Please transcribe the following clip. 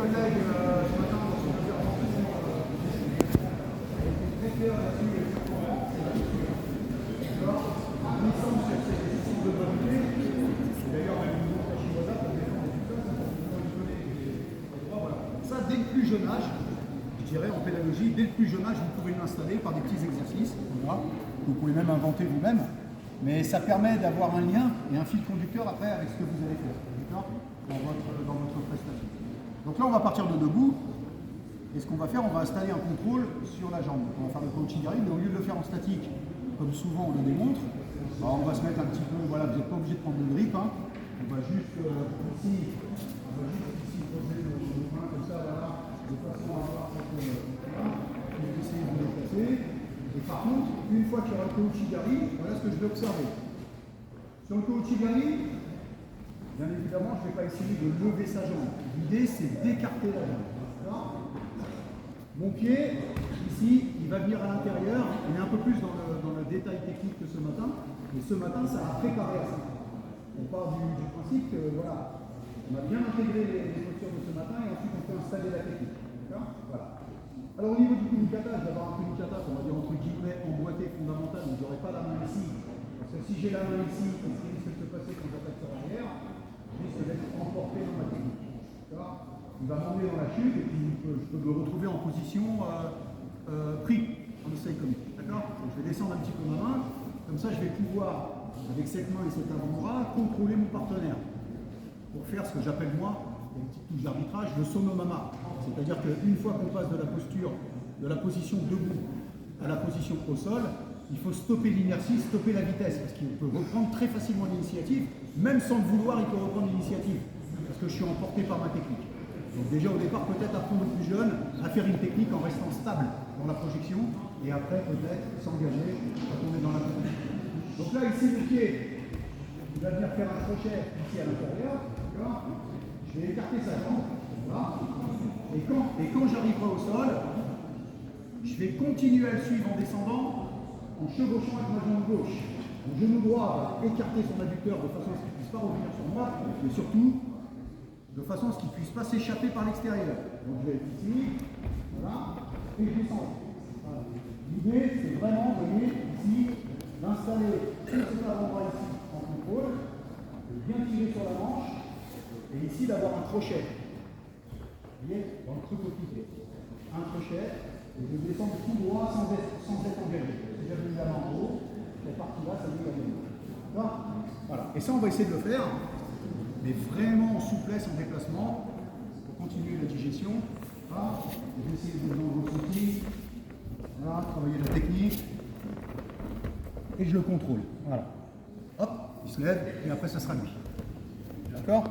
collègue ce matin dans son intervention a été très clair là-dessus et très courant. En glissant sur ces questions de volonté, d'ailleurs même au niveau de la Chinoisa, pour défendre les tuteurs, ça dès le plus jeune âge, je dirais en pédagogie, dès le plus jeune âge, vous pouvez l'installer par des petits exercices. Voilà. Vous pouvez même inventer vous-même, mais ça permet d'avoir un lien et un fil conducteur après avec ce que vous allez faire, d'accord, dans votre prestation. Donc là, on va partir de debout, et ce qu'on va faire, on va installer un contrôle sur la jambe. On va faire le Kouchigari, mais au lieu de le faire en statique, comme souvent on le démontre, on va se mettre un petit peu, voilà, vous n'êtes pas obligé de prendre le grip, hein. On va juste ici poser le main comme ça, voilà, de façon à avoir cette essayer de vous déplacer. Et par contre, une fois qu'il y aura le Kouchigari, voilà ce que je vais observer. Sur le Kouchigari, bien évidemment, je ne vais pas essayer de lever sa jambe. L'idée, c'est d'écarter la jambe. Mon pied, ici, il va venir à l'intérieur. On est un peu plus dans le détail technique que ce matin. Mais ce matin, ça a préparé à ça. On part du principe que, voilà, on a bien intégré les postures de ce matin et ensuite on peut installer la technique. Voilà. Alors au niveau du kumikata, je vais avoir un kumikata, on va dire entre guillemets emboîté fondamental, donc je n'aurai pas la main ici. Parce que si j'ai la main ici, ce qui risque de se passer quand j'attaque sur l'arrière, je risque d'être emporté dans ma technique. Il va m'emmener dans la chute et puis je peux me retrouver en position pris en iseikomi. D'accord? Je vais descendre un petit peu ma main, comme ça je vais pouvoir, avec cette main et cet avant-bras, contrôler mon partenaire. Pour faire ce que j'appelle moi, une petite touche d'arbitrage, le sonomama. C'est-à-dire qu'une fois qu'on passe de la posture, de la position debout à la position au sol, il faut stopper l'inertie, stopper la vitesse, parce qu'il peut reprendre très facilement l'initiative, même sans le vouloir, il peut reprendre l'initiative, parce que je suis emporté par ma technique. Donc déjà au départ, peut-être apprendre au plus jeune à faire une technique en restant stable dans la projection, et après peut-être s'engager quand on est dans la projection. Donc là, ici, le pied, il va venir faire un crochet ici à l'intérieur, je vais écarter sa jambe, voilà. Et quand j'arriverai au sol, je vais continuer à le suivre en descendant, en chevauchant avec ma jambe gauche. Mon genou droit va écarter son adducteur de façon à ce qu'il ne puisse pas revenir sur moi, mais surtout de façon à ce qu'il ne puisse pas s'échapper par l'extérieur. Donc je vais être ici, voilà, et je descends. Voilà. L'idée, c'est vraiment, vous voyez, ici, d'installer cet avant-bras ici en contrôle, de bien tirer sur la manche, et ici d'avoir un crochet. Vous voyez, dans le truc au pied. Un crochet, et de descendre tout droit sans être engagé. C'est-à-dire que la main en haut, cette partie-là, ça nous amène. Voilà. Et ça, on va essayer de le faire, mais vraiment en souplesse, en déplacement, pour continuer la digestion. Voilà. Je vais essayer de vous ressenti. Voilà, travailler la technique. Et je le contrôle. Voilà. Hop, il se lève, et après, ça sera lui. D'accord?